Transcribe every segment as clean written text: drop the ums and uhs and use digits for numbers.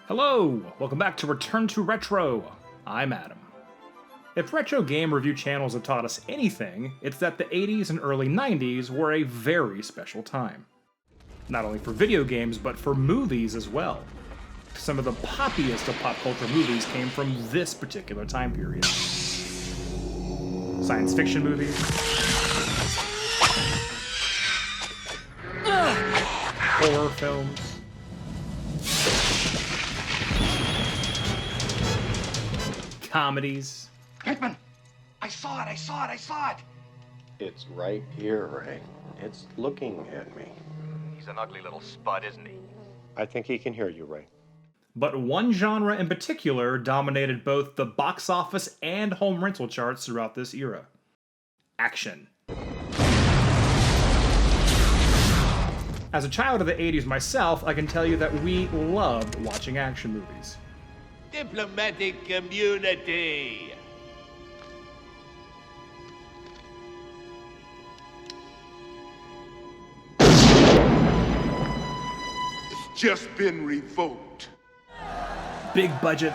Hello! Welcome back to Return to Retro. I'm Adam. If retro game review channels have taught us anything, it's that the 80s and early 90s were a very special time. Not only for video games, but for movies as well. Some of the poppiest of pop culture movies came from this particular time period. Science fiction movies, horror films, comedies. Hitman! I saw it! It's right here, Ray. It's looking at me. He's an ugly little spud, isn't he? I think he can hear you, Ray. But one genre in particular dominated both the box office and home rental charts throughout this era. Action. As a child of the 80s myself, I can tell you that we loved watching action movies. Diplomatic community. It's just been revoked. Big budget,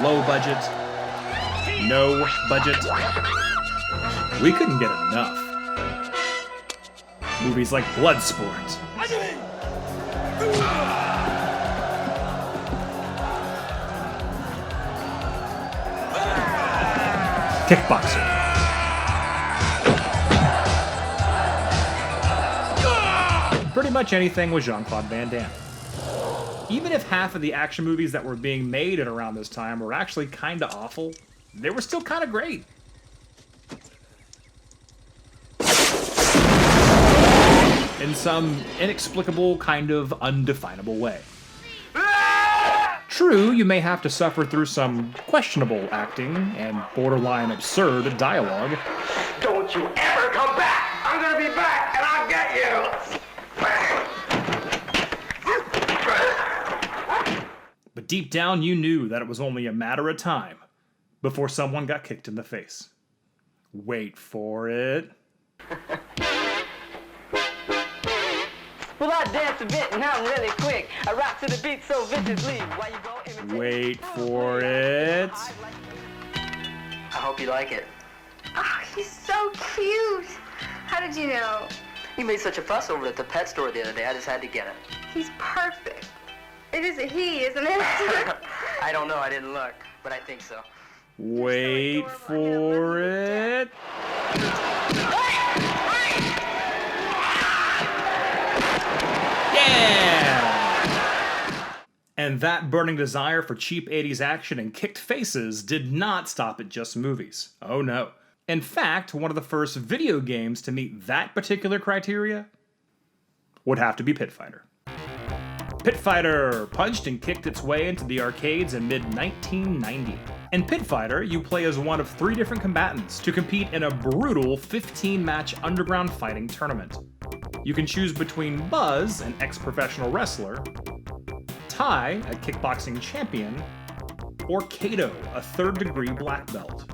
low budget, no budget. We couldn't get enough. Movies like Bloodsport, Kickboxer, pretty much anything with Jean-Claude Van Damme. Even if half of the action movies that were being made at around this time were actually kinda awful, they were still kinda great. In some inexplicable, kind of undefinable way. True, you may have to suffer through some questionable acting and borderline absurd dialogue. Don't you ever come back! I'm gonna be back and I'll get you! But deep down you knew that it was only a matter of time before someone got kicked in the face. Wait for it. Well, I dance a bit and I'm really quick. I rock to the beat so viciously. Why you go imitate? Wait for it. I hope you like it. Oh, he's so cute. How did you know? You made such a fuss over it at the pet store the other day. I just had to get it. He's perfect. It is a he, isn't it? I don't know. I didn't look, but I think so. Wait for it. Yeah! And that burning desire for cheap 80s action and kicked faces did not stop at just movies. Oh no. In fact, one of the first video games to meet that particular criteria would have to be Pit Fighter. Pit Fighter punched and kicked its way into the arcades in mid-1990. In Pit Fighter, you play as one of 3 different combatants to compete in a brutal 15-match underground fighting tournament. You can choose between Buzz, an ex-professional wrestler, Ty, a kickboxing champion, or Kato, a third-degree black belt.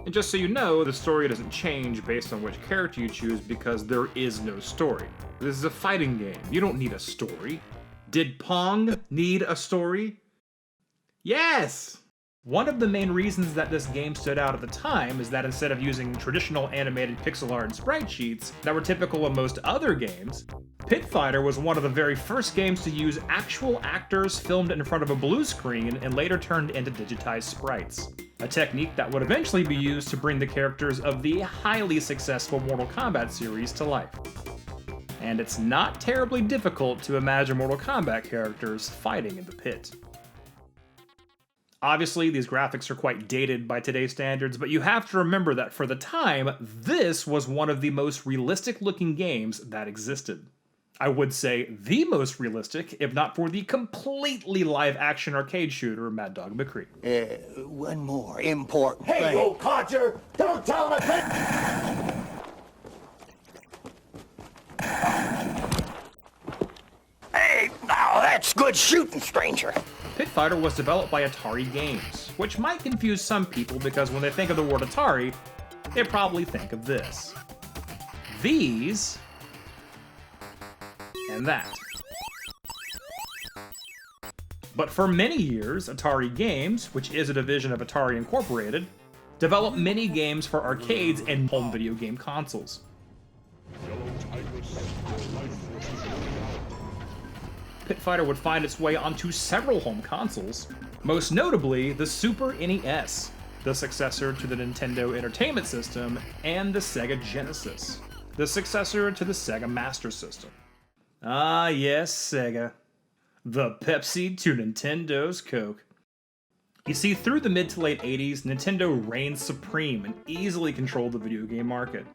And just so you know, the story doesn't change based on which character you choose because there is no story. This is a fighting game. You don't need a story. Did Pong need a story? Yes! One of the main reasons that this game stood out at the time is that instead of using traditional animated pixel art and sprite sheets that were typical of most other games, Pit Fighter was one of the very first games to use actual actors filmed in front of a blue screen and later turned into digitized sprites. A technique that would eventually be used to bring the characters of the highly successful Mortal Kombat series to life. And it's not terribly difficult to imagine Mortal Kombat characters fighting in the pit. Obviously, these graphics are quite dated by today's standards, but you have to remember that for the time, this was one of the most realistic-looking games that existed. I would say the most realistic, if not for the completely live-action arcade shooter Mad Dog McCree. One more important Hey, thing. you codger! Don't tell him Hey, now that's good shooting, stranger. Pit Fighter was developed by Atari Games, which might confuse some people because when they think of the word Atari, they probably think of this. These, and that. But for many years, Atari Games, which is a division of Atari Incorporated, developed many games for arcades and home video game consoles. Pit Fighter would find its way onto several home consoles, most notably the Super NES, the successor to the Nintendo Entertainment System, and the Sega Genesis, the successor to the Sega Master System. Ah yes, Sega. The Pepsi to Nintendo's Coke. You see, through the mid to late 80s, Nintendo reigned supreme and easily controlled the video game market.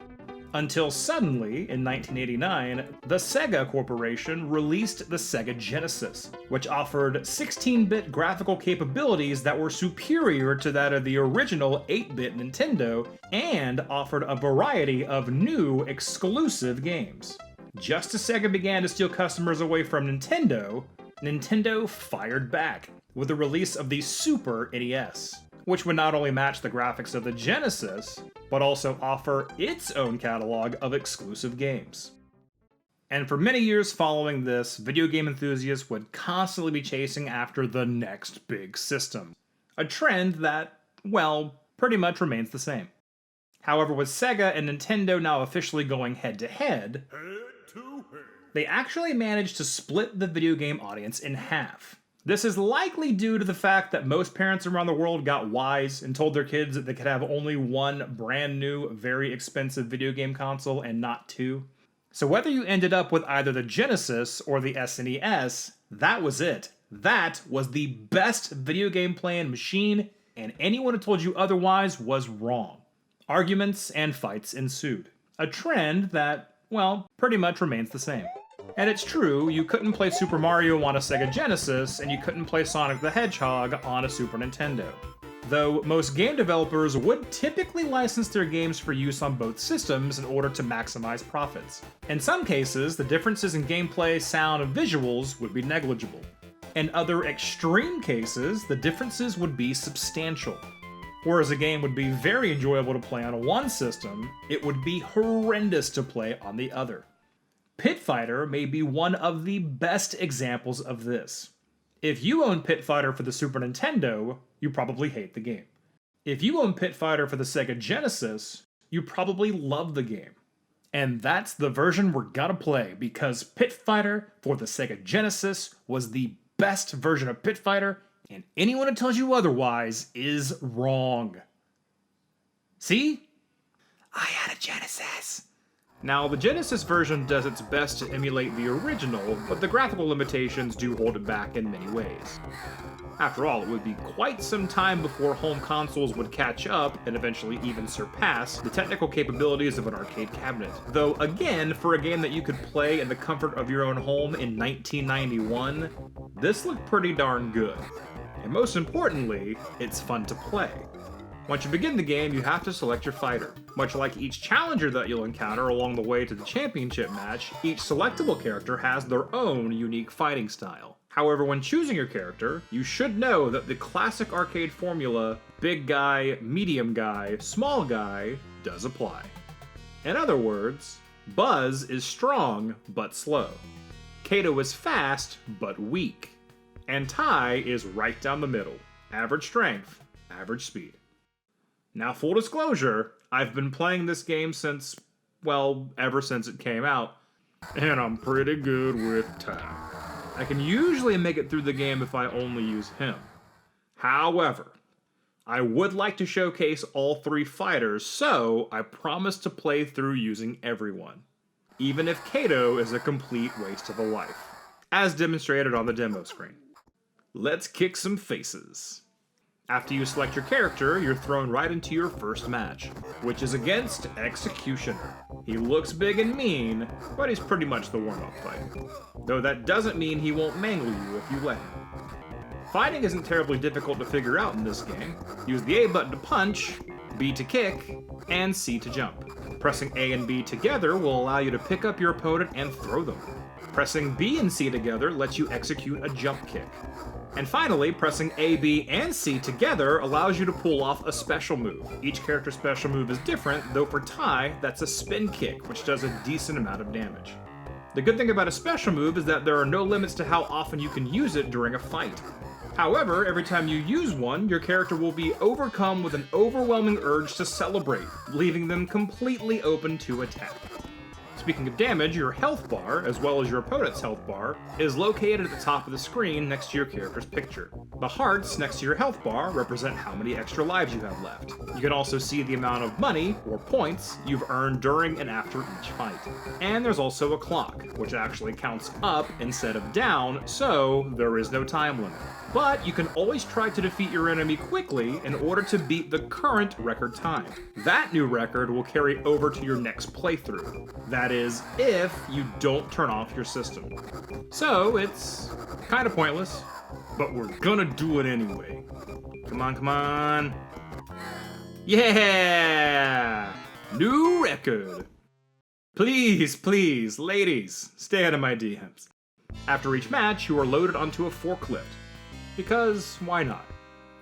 Until suddenly, in 1989, the Sega Corporation released the Sega Genesis, which offered 16-bit graphical capabilities that were superior to that of the original 8-bit Nintendo, and offered a variety of new, exclusive games. Just as Sega began to steal customers away from Nintendo, Nintendo fired back with the release of the Super NES, which would not only match the graphics of the Genesis, but also offer its own catalog of exclusive games. And for many years following this, video game enthusiasts would constantly be chasing after the next big system, a trend that, well, pretty much remains the same. However, with Sega and Nintendo now officially going head-to-head, they actually managed to split the video game audience in half. This is likely due to the fact that most parents around the world got wise and told their kids that they could have only one brand new, very expensive video game console and not two. So whether you ended up with either the Genesis or the SNES, that was it. That was the best video game playing machine, and anyone who told you otherwise was wrong. Arguments and fights ensued. A trend that, well, pretty much remains the same. And it's true, you couldn't play Super Mario on a Sega Genesis, and you couldn't play Sonic the Hedgehog on a Super Nintendo. Though most game developers would typically license their games for use on both systems in order to maximize profits. In some cases, the differences in gameplay, sound, and visuals would be negligible. In other extreme cases, the differences would be substantial. Whereas a game would be very enjoyable to play on one system, it would be horrendous to play on the other. Pit Fighter may be one of the best examples of this. If you own Pit Fighter for the Super Nintendo, you probably hate the game. If you own Pit Fighter for the Sega Genesis, you probably love the game. And that's the version we're gonna play, because Pit Fighter for the Sega Genesis was the best version of Pit Fighter, and anyone who tells you otherwise is wrong. See? I had a Genesis. Now, the Genesis version does its best to emulate the original, but the graphical limitations do hold it back in many ways. After all, it would be quite some time before home consoles would catch up, and eventually even surpass, the technical capabilities of an arcade cabinet. Though, again, for a game that you could play in the comfort of your own home in 1991, this looked pretty darn good. And most importantly, it's fun to play. Once you begin the game, you have to select your fighter. Much like each challenger that you'll encounter along the way to the championship match, each selectable character has their own unique fighting style. However, when choosing your character, you should know that the classic arcade formula, big guy, medium guy, small guy, does apply. In other words, Buzz is strong but slow. Kato is fast but weak. And Tai is right down the middle. Average strength, average speed. Now, full disclosure, I've been playing this game since, well, ever since it came out, and I'm pretty good with Tai. I can usually make it through the game if I only use him. However, I would like to showcase all three fighters, so I promise to play through using everyone, even if Kato is a complete waste of a life, as demonstrated on the demo screen. Let's kick some faces. After you select your character, you're thrown right into your first match, which is against Executioner. He looks big and mean, but he's pretty much the warm-up fight. Though that doesn't mean he won't mangle you if you let him. Fighting isn't terribly difficult to figure out in this game. Use the A button to punch, B to kick, and C to jump. Pressing A and B together will allow you to pick up your opponent and throw them. Pressing B and C together lets you execute a jump kick. And finally, pressing A, B, and C together allows you to pull off a special move. Each character's special move is different, though for Tai, that's a spin kick, which does a decent amount of damage. The good thing about a special move is that there are no limits to how often you can use it during a fight. However, every time you use one, your character will be overcome with an overwhelming urge to celebrate, leaving them completely open to attack. Speaking of damage, your health bar, as well as your opponent's health bar, is located at the top of the screen next to your character's picture. The hearts next to your health bar represent how many extra lives you have left. You can also see the amount of money, or points, you've earned during and after each fight. And there's also a clock, which actually counts up instead of down, so there is no time limit. But you can always try to defeat your enemy quickly in order to beat the current record time. That new record will carry over to your next playthrough. That is, if you don't turn off your system. So it's kind of pointless, but we're gonna do it anyway. Come on, come on. Yeah! New record. Please, please, ladies, stay out of my DMs. After each match, you are loaded onto a forklift. Because why not?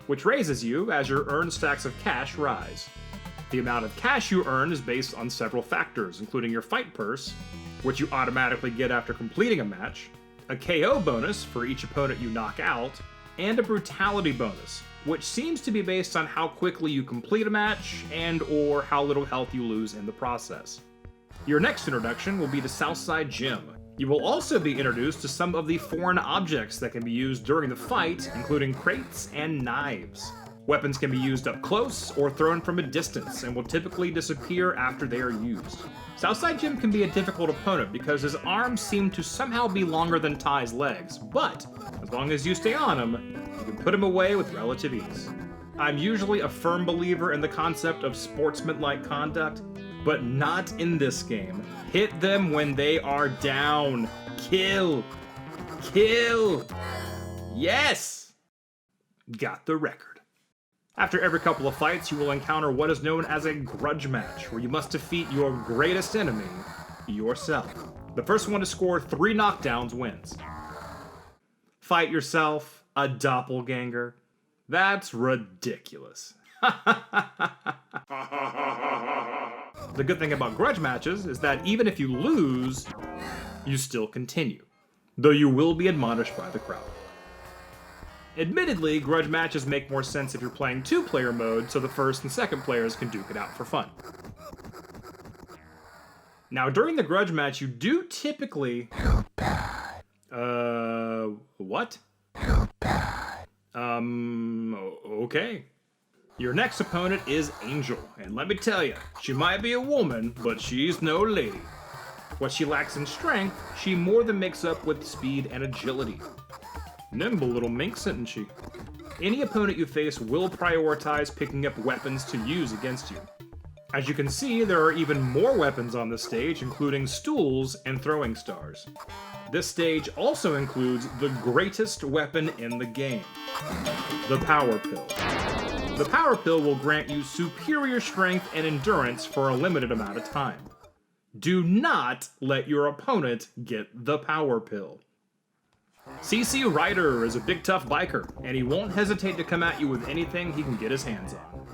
Which raises you as your earned stacks of cash rise. The amount of cash you earn is based on several factors, including your fight purse, which you automatically get after completing a match, a KO bonus for each opponent you knock out, and a brutality bonus, which seems to be based on how quickly you complete a match and or how little health you lose in the process. Your next introduction will be to Southside Gym. You will also be introduced to some of the foreign objects that can be used during the fight, including crates and knives. Weapons can be used up close or thrown from a distance and will typically disappear after they are used. Southside Jim can be a difficult opponent because his arms seem to somehow be longer than Ty's legs, but as long as you stay on him, you can put him away with relative ease. I'm usually a firm believer in the concept of sportsmanlike conduct, but not in this game. Hit them when they are down. Kill. Kill. Yes! Got the record. After every couple of fights, you will encounter what is known as a grudge match, where you must defeat your greatest enemy, yourself. The first one to score 3 knockdowns wins. Fight yourself, a doppelganger. That's ridiculous. The good thing about grudge matches is that even if you lose, you still continue, though you will be admonished by the crowd. Admittedly, grudge matches make more sense if you're playing 2-player mode, so the first and second players can duke it out for fun. Now, during the grudge match, you do typically... what? Okay. Your next opponent is Angel, and let me tell you, she might be a woman, but she's no lady. What she lacks in strength, she more than makes up with speed and agility. Nimble little minx, isn't she? Any opponent you face will prioritize picking up weapons to use against you. As you can see, there are even more weapons on this stage, including stools and throwing stars. This stage also includes the greatest weapon in the game, the Power Pill. The Power Pill will grant you superior strength and endurance for a limited amount of time. Do not let your opponent get the Power Pill. CC Ryder is a big tough biker, and he won't hesitate to come at you with anything he can get his hands on.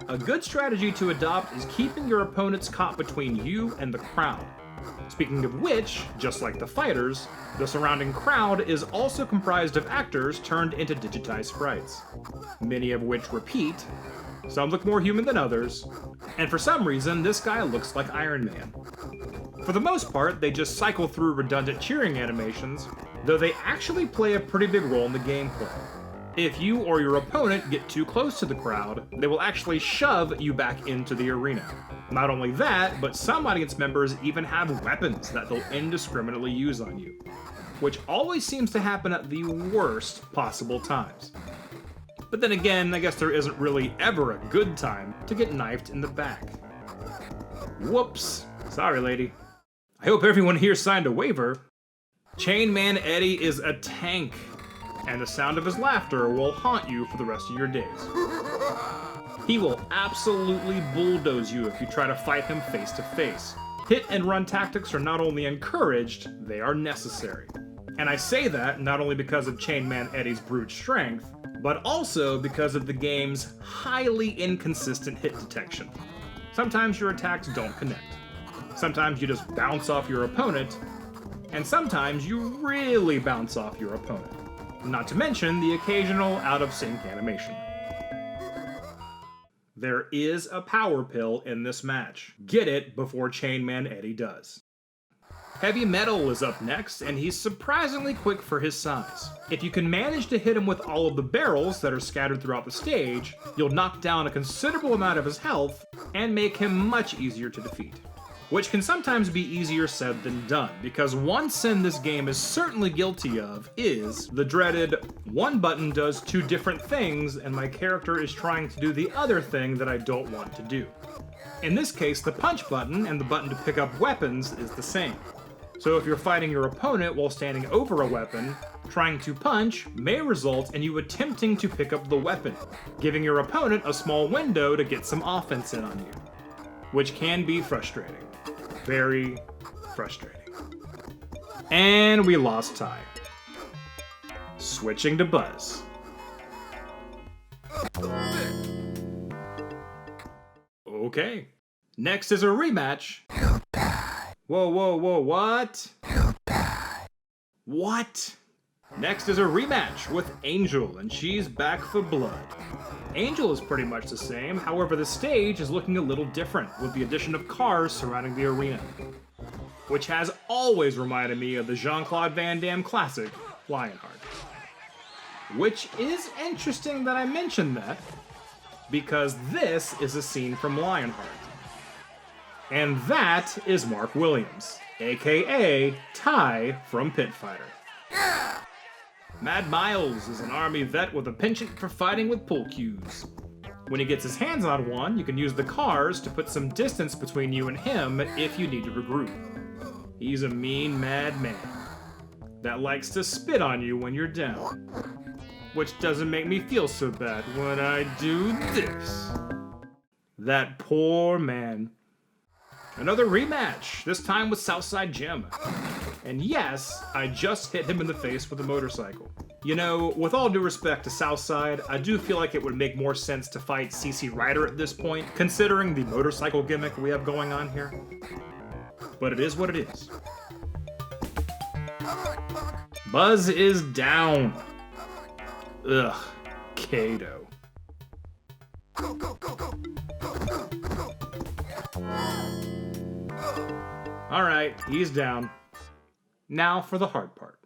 A good strategy to adopt is keeping your opponents caught between you and the crowd. Speaking of which, just like the fighters, the surrounding crowd is also comprised of actors turned into digitized sprites, many of which repeat. Some look more human than others, and for some reason, this guy looks like Iron Man. For the most part, they just cycle through redundant cheering animations, though they actually play a pretty big role in the gameplay. If you or your opponent get too close to the crowd, they will actually shove you back into the arena. Not only that, but some audience members even have weapons that they'll indiscriminately use on you, which always seems to happen at the worst possible times. But then again, I guess there isn't really ever a good time to get knifed in the back. Whoops. Sorry, lady. I hope everyone here signed a waiver. Chainman Eddie is a tank, and the sound of his laughter will haunt you for the rest of your days. He will absolutely bulldoze you if you try to fight him face to face. Hit and run tactics are not only encouraged, they are necessary. And I say that not only because of Chainman Eddie's brute strength, but also because of the game's highly inconsistent hit detection. Sometimes your attacks don't connect. Sometimes you just bounce off your opponent, and sometimes you really bounce off your opponent. Not to mention the occasional out-of-sync animation. There is a power pill in this match. Get it before Chainman Eddie does. Heavy Metal is up next, and he's surprisingly quick for his size. If you can manage to hit him with all of the barrels that are scattered throughout the stage, you'll knock down a considerable amount of his health and make him much easier to defeat. Which can sometimes be easier said than done, because one sin this game is certainly guilty of is the dreaded, one button does two different things and my character is trying to do the other thing that I don't want to do. In this case, the punch button and the button to pick up weapons is the same. So if you're fighting your opponent while standing over a weapon, trying to punch may result in you attempting to pick up the weapon, giving your opponent a small window to get some offense in on you, which can be frustrating. Very frustrating. And we lost Ty. Switching to Buzz. Okay. Next is a rematch. Whoa, whoa, whoa, what? What? Next is a rematch with Angel, and she's back for blood. Angel is pretty much the same, however the stage is looking a little different, with the addition of cars surrounding the arena. Which has always reminded me of the Jean-Claude Van Damme classic, Lionheart. Which is interesting that I mentioned that, because this is a scene from Lionheart. And that is Mark Williams, aka Ty from Pit Fighter. Mad Miles is an army vet with a penchant for fighting with pool cues. When he gets his hands on one, you can use the cars to put some distance between you and him if you need to regroup. He's a mean mad man that likes to spit on you when you're down. Which doesn't make me feel so bad when I do this. That poor man. Another rematch, this time with Southside Jim. And yes, I just hit him in the face with a motorcycle. You know, with all due respect to Southside, I do feel like it would make more sense to fight CC Rider at this point, considering the motorcycle gimmick we have going on here. But it is what it is. Buzz is down. Ugh, Kato. Alright, he's down. Now for the hard part.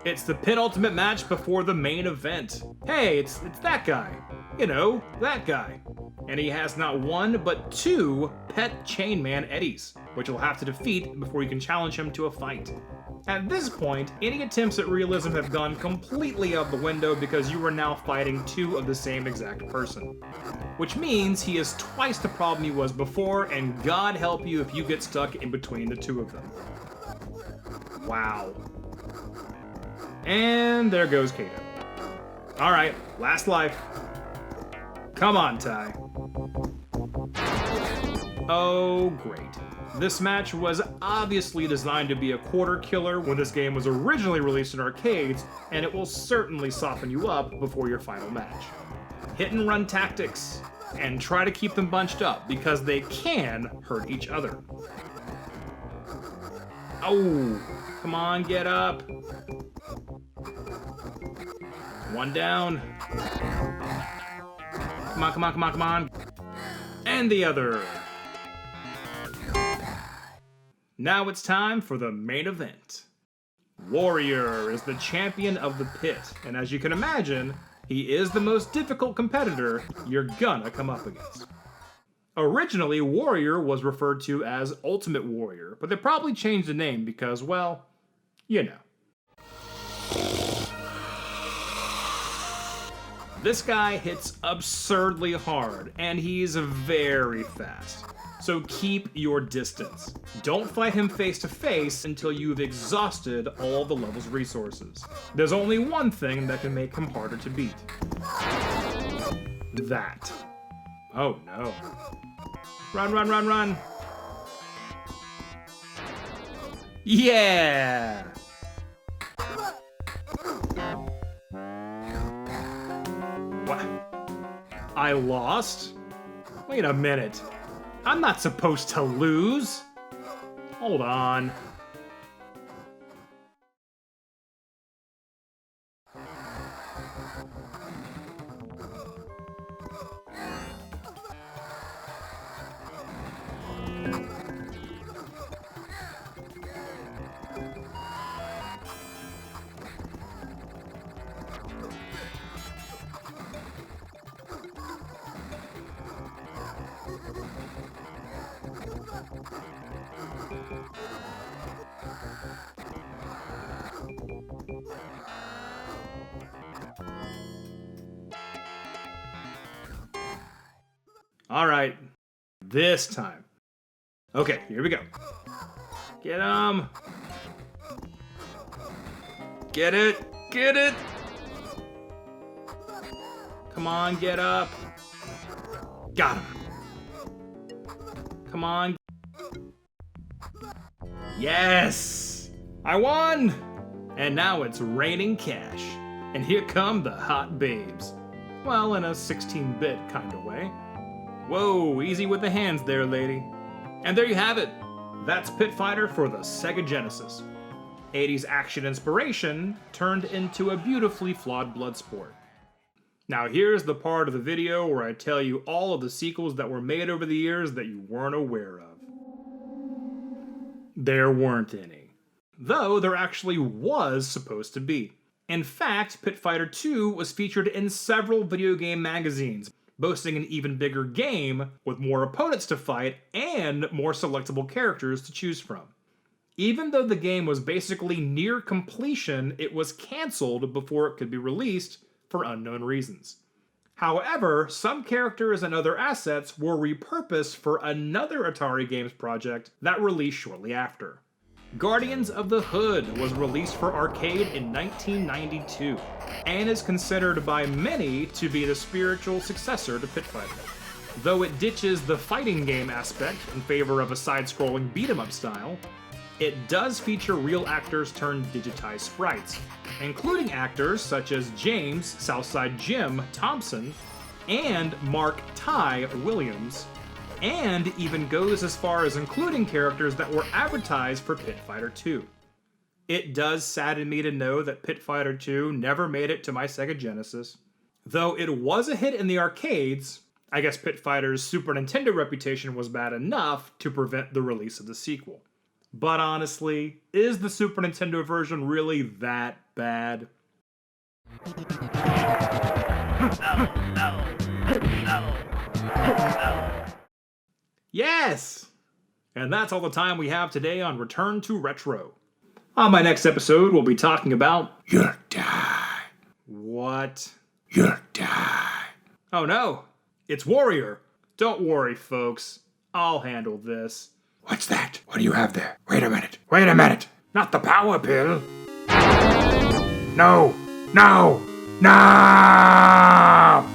It's the penultimate match before the main event. Hey, it's that guy. You know, that guy. And he has not one, but two pet Chainman Eddies, which you'll have to defeat before you can challenge him to a fight. At this point, any attempts at realism have gone completely out the window because you are now fighting two of the same exact person. Which means he is twice the problem he was before, and God help you if you get stuck in between the two of them. Wow. And there goes Kato. Alright, last life. Come on, Ty. Oh, great. This match was obviously designed to be a quarter killer when this game was originally released in arcades, and it will certainly soften you up before your final match. Hit and run tactics, and try to keep them bunched up, because they can hurt each other. Oh, come on, get up. One down. Come on, come on, come on, come on. And the other. Now it's time for the main event. Warrior is the champion of the pit, and as you can imagine, he is the most difficult competitor you're gonna come up against. Originally, Warrior was referred to as Ultimate Warrior, but they probably changed the name because, well, you know. This guy hits absurdly hard, and he's very fast. So keep your distance. Don't fight him face to face until you've exhausted all the level's resources. There's only one thing that can make him harder to beat. That. Oh no. Run, run, run, run. Yeah! What? I lost? Wait a minute. I'm not supposed to lose. Hold on. All right, this time. Okay, here we go. Get him. Get it. Get it. Come on, get up. Got him. Come on. Yes! I won! And now it's raining cash. And here come the hot babes. Well, in a 16-bit kind of way. Whoa, easy with the hands there, lady. And there you have it. That's Pit Fighter for the Sega Genesis. 80s action inspiration turned into a beautifully flawed blood sport. Now here's the part of the video where I tell you all of the sequels that were made over the years that you weren't aware of. There weren't any. Though there actually was supposed to be. In fact, Pit Fighter 2 was featured in several video game magazines, boasting an even bigger game with more opponents to fight and more selectable characters to choose from. Even though the game was basically near completion, it was cancelled before it could be released for unknown reasons. However, some characters and other assets were repurposed for another Atari Games project that released shortly after. Guardians of the Hood was released for arcade in 1992, and is considered by many to be the spiritual successor to Pit Fighter. Though it ditches the fighting game aspect in favor of a side-scrolling beat-em-up style, it does feature real actors turned digitized sprites, including actors such as James Southside Jim Thompson and Mark Ty Williams, and even goes as far as including characters that were advertised for Pit Fighter 2. It does sadden me to know that Pit Fighter 2 never made it to my Sega Genesis. Though it was a hit in the arcades, I guess Pit Fighter's Super Nintendo reputation was bad enough to prevent the release of the sequel. But honestly, is the Super Nintendo version really that bad? Yes! And that's all the time we have today on Return to Retro. On my next episode, we'll be talking about... You'll die. What? You'll die. Oh no, it's Warrior. Don't worry, folks. I'll handle this. What's that? What do you have there? Wait a minute. Wait a minute. Not the power pill. No. No. No.